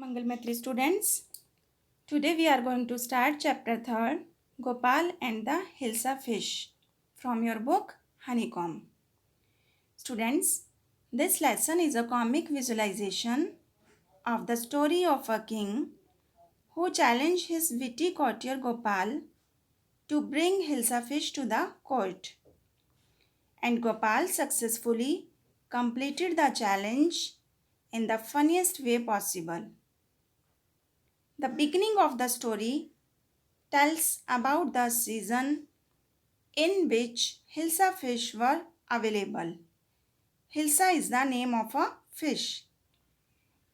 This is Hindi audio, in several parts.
Mangal Maitri students, today we are going to start chapter 3rd, Gopal and the Hilsa fish from your book Honeycomb. Students, this lesson is a comic visualization of the story of a king who challenged his witty courtier Gopal to bring Hilsa fish to the court. And Gopal successfully completed the challenge in the funniest way possible. The beginning of the story tells about the season in which Hilsa fish were available. Hilsa is the name of a fish.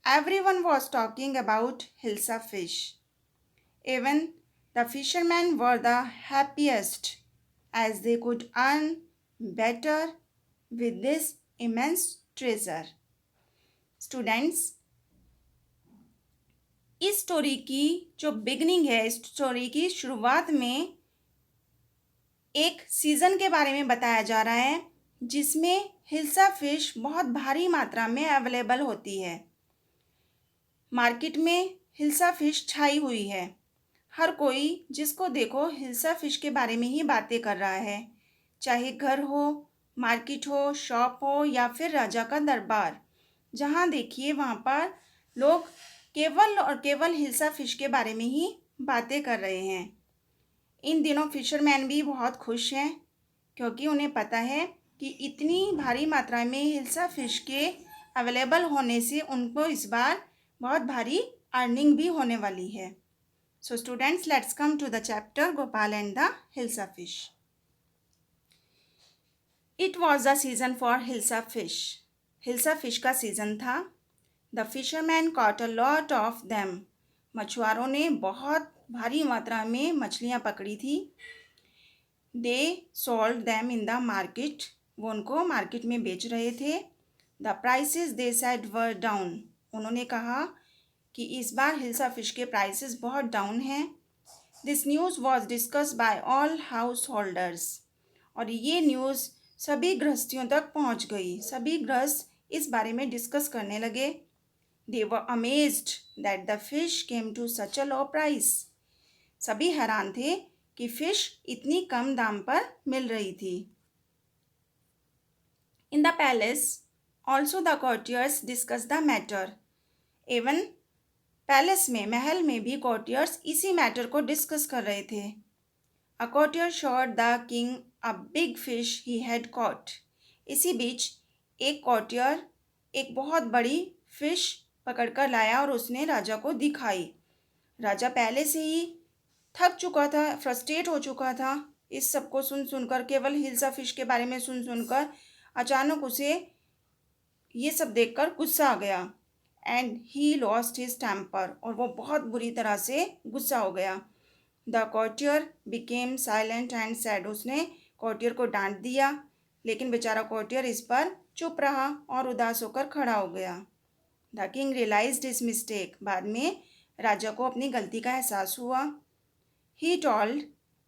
Everyone was talking about Hilsa fish. Even the fishermen were the happiest as they could earn better with this immense treasure. Students, इस स्टोरी की जो बिगनिंग है, इस स्टोरी की शुरुआत में एक सीज़न के बारे में बताया जा रहा है जिसमें हिल्सा फिश बहुत भारी मात्रा में अवेलेबल होती है। मार्केट में हिल्सा फिश छाई हुई है। हर कोई जिसको देखो हिल्सा फिश के बारे में ही बातें कर रहा है, चाहे घर हो, मार्केट हो, शॉप हो या फिर राजा का दरबार। जहाँ देखिए वहाँ पर लोग केवल और केवल हिल्सा फिश के बारे में ही बातें कर रहे हैं। इन दिनों फिशरमैन भी बहुत खुश हैं क्योंकि उन्हें पता है कि इतनी भारी मात्रा में हिल्सा फिश के अवेलेबल होने से उनको इस बार बहुत भारी अर्निंग भी होने वाली है। So students, let's come to the chapter Gopal and the hilsa fish. It was the season for hilsa fish. Hilsa fish का सीजन था। The fisherman caught a lot of them. मछुआरों ने बहुत भारी मात्रा में मछलियाँ पकड़ी थी। They sold them in the market. वो उनको मार्केट में बेच रहे थे। The prices they said were down. उन्होंने कहा कि इस बार हिल्सा फिश के प्राइसेस बहुत डाउन हैं। This news was discuss by all householders. और ये न्यूज़ सभी गृहस्थियों तक पहुंच गई। सभी गृहस्थ इस बारे में डिस्कस करने लगे। They were amazed that the fish came to such a low price. सभी हैरान थे कि फिश इतनी कम दाम पर मिल रही थी। In the palace also the courtiers discuss the matter. Even palace में, महल में भी कोर्टियर्स इसी मैटर को डिस्कस कर रहे थे। A courtier showed the king a big fish he had caught. इसी बीच एक कोर्टियर एक बहुत बड़ी फिश पकड़कर लाया और उसने राजा को दिखाई। राजा पहले से ही थक चुका था, फ्रस्ट्रेट हो चुका था इस सब को सुन सुनकर, केवल हिल्सा फिश के बारे में सुन सुनकर। अचानक उसे ये सब देखकर गुस्सा आ गया। And he lost his temper. और वो बहुत बुरी तरह से गुस्सा हो गया। The courtier became silent and sad. उसने कोर्टियर को डांट दिया, लेकिन बेचारा कोर्टियर इस पर चुप रहा और उदास होकर खड़ा हो गया। The king realised his mistake. बाद में राजा को अपनी गलती का एहसास हुआ। He told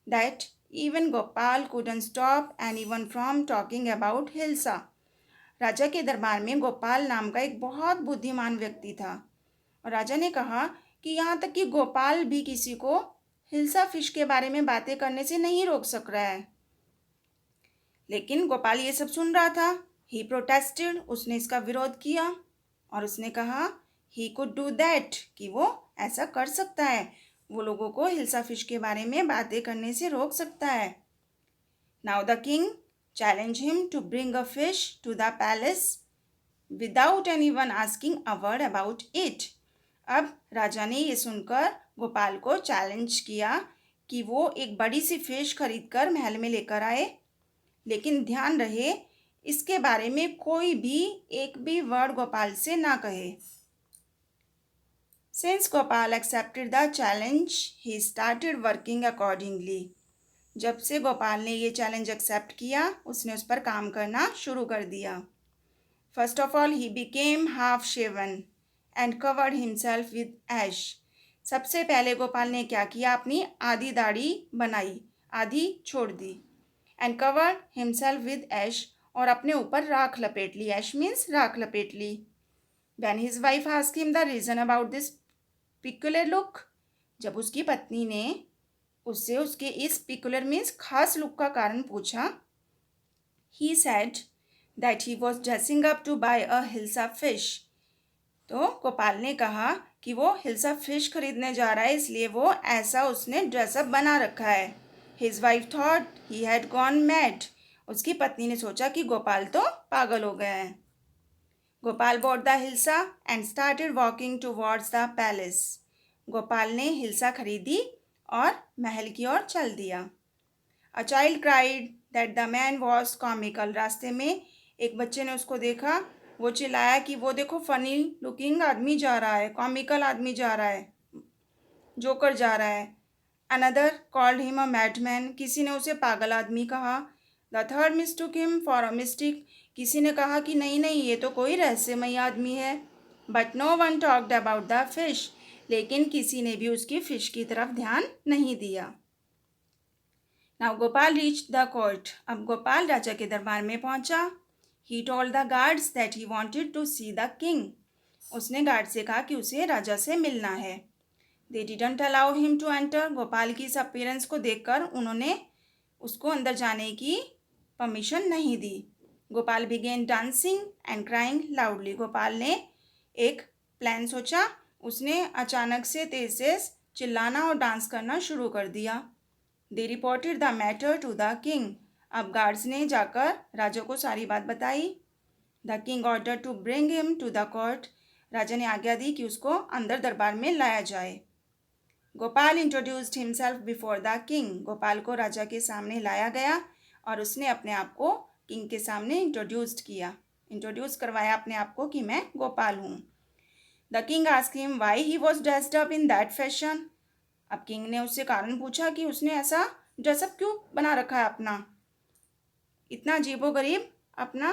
that even Gopal couldn't stop anyone from talking about hilsa. राजा के दरबार में गोपाल नाम का एक बहुत बुद्धिमान व्यक्ति था और राजा ने कहा कि यहाँ तक कि गोपाल भी किसी को हिल्सा फिश के बारे में बातें करने से नहीं रोक सक रहा है। लेकिन गोपाल ये सब सुन रहा था। ही प्रोटेस्टेड। उसने इसका विरोध किया और उसने कहा ही कुड डू दैट, कि वो ऐसा कर सकता है, वो लोगों को हिल्सा फिश के बारे में बातें करने से रोक सकता है। Now the king challenge him to bring a fish to the palace without anyone asking a word about it. अब राजा ने ये सुनकर गोपाल को चैलेंज किया कि वो एक बड़ी सी फिश खरीद कर महल में लेकर आए, लेकिन ध्यान रहे इसके बारे में कोई भी एक भी वर्ड गोपाल से ना कहे। Since Gopal accepted the challenge, he started working accordingly. जब से गोपाल ने ये चैलेंज एक्सेप्ट किया, उसने उस पर काम करना शुरू कर दिया। First of all, he became half shaven and covered himself with ash. सबसे पहले गोपाल ने क्या किया, अपनी आधी दाढ़ी बनाई, आधी छोड़ दी। And covered himself with ash, और अपने ऊपर राख लपेट ली। Ash means राख लपेट ली। When his wife asked him the reason about this peculiar look? जब उसकी पत्नी ने उससे उसके इस peculiar मीन्स खास लुक का कारण पूछा, he said that he was dressing up to buy a Hilsa fish. तो गोपाल ने कहा कि वो हिल्सा फिश खरीदने जा रहा है, इसलिए वो ऐसा उसने ड्रेसअप बना रखा है. His wife thought he had gone mad. उसकी पत्नी ने सोचा कि गोपाल तो पागल हो गया है. Gopal bought the hilsa and started walking towards the palace. Gopal ने हिल्सा खरीदी और महल की ओर चल दिया. A child cried that the man was comical. रास्ते में एक बच्चे ने उसको देखा, वो चिल्लाया कि वो देखो फनी लुकिंग आदमी जा रहा है, कॉमिकल आदमी जा रहा है, जोकर जा रहा है. Another called him a madman. किसी ने उसे पागल आदमी कहा. The third mistook him for a mystic. किसी ने कहा कि नहीं नहीं, ये तो कोई रहस्यमयी आदमी है. But no one talked about the fish. लेकिन किसी ने भी उसकी फिश की तरफ ध्यान नहीं दिया. Now Gopal reached the court. अब गोपाल राजा के दरबार में पहुंचा. He told the guards that he wanted to see the king. उसने गार्ड से कहा कि उसे राजा से मिलना है. They didn't allow him to enter. Gopal की इस अपीयरेंस को देखकर उन्होंने उसको अंदर जाने की परमिशन नहीं दी. Gopal began dancing and crying loudly. Gopal ने एक प्लान सोचा. उसने अचानक से तेज से चिल्लाना और डांस करना शुरू कर दिया. They reported the matter to the king. अब गार्ड्स ने जाकर राजा को सारी बात बताई. The king order to bring him to the court. राजा ने आज्ञा दी कि उसको अंदर दरबार में लाया जाए. Gopal introduced himself before the king. Gopal को राजा के सामने लाया गया और उसने अपने आप को किंग के सामने इंट्रोड्यूस करवाया अपने आप को कि मैं गोपाल हूँ. The king asked him why he was dressed up in that fashion. अब किंग ने उससे कारण पूछा कि उसने ऐसा ड्रेसअप क्यों बना रखा है, अपना इतना अजीबोगरीब अपना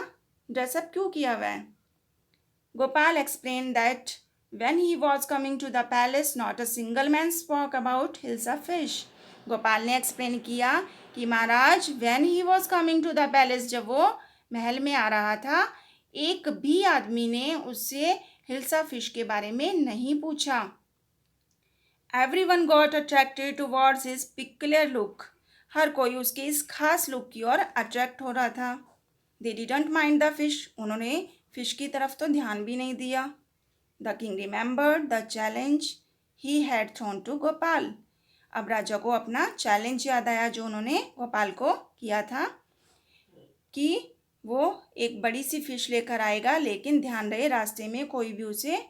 ड्रेसअप क्यों किया हुआ है. Gopal explain that when he was coming to the palace not a single man spoke about hilsa fish. Gopal ने एक्सप्लेन किया कि महाराज when he was coming to the palace, जब वो महल में आ रहा था, एक भी आदमी ने उससे हिल्सा फिश के बारे में नहीं पूछा. Everyone got attracted towards his peculiar look. हर कोई उसके इस खास लुक की ओर अट्रैक्ट हो रहा था. They didn't mind the fish. उन्होंने फिश की तरफ तो ध्यान भी नहीं दिया. The king remembered the challenge he had thrown to Gopal. अब राजा को अपना चैलेंज याद आया जो उन्होंने गोपाल को किया था कि वो एक बड़ी सी फिश लेकर आएगा, लेकिन ध्यान रहे रास्ते में कोई भी उसे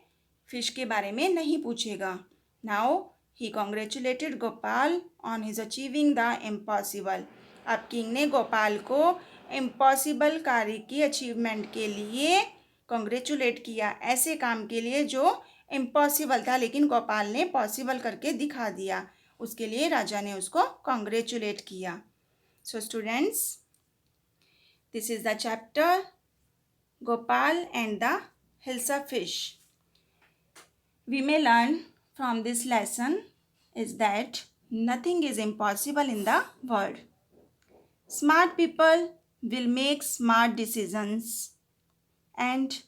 फिश के बारे में नहीं पूछेगा. Now he congratulated Gopal on his achieving the impossible. अब किंग ने गोपाल को इम्पॉसिबल कार्य की अचीवमेंट के लिए कॉन्ग्रेचुलेट किया, ऐसे काम के लिए जो इम्पॉसिबल था लेकिन गोपाल ने पॉसिबल करके दिखा दिया. उसके लिए राजा ने उसको कॉन्ग्रेचुलेट किया. So students, this is the chapter Gopal and the hilsa fish. We may learn from this lesson is that nothing is impossible in the world. Smart people will make smart decisions, and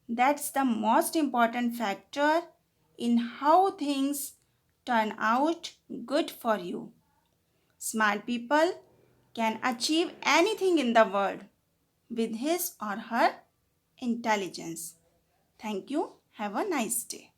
that's the most important factor in how things turn out good for you. Smart people can achieve anything in the world with his or her intelligence. Thank you. Have a nice day.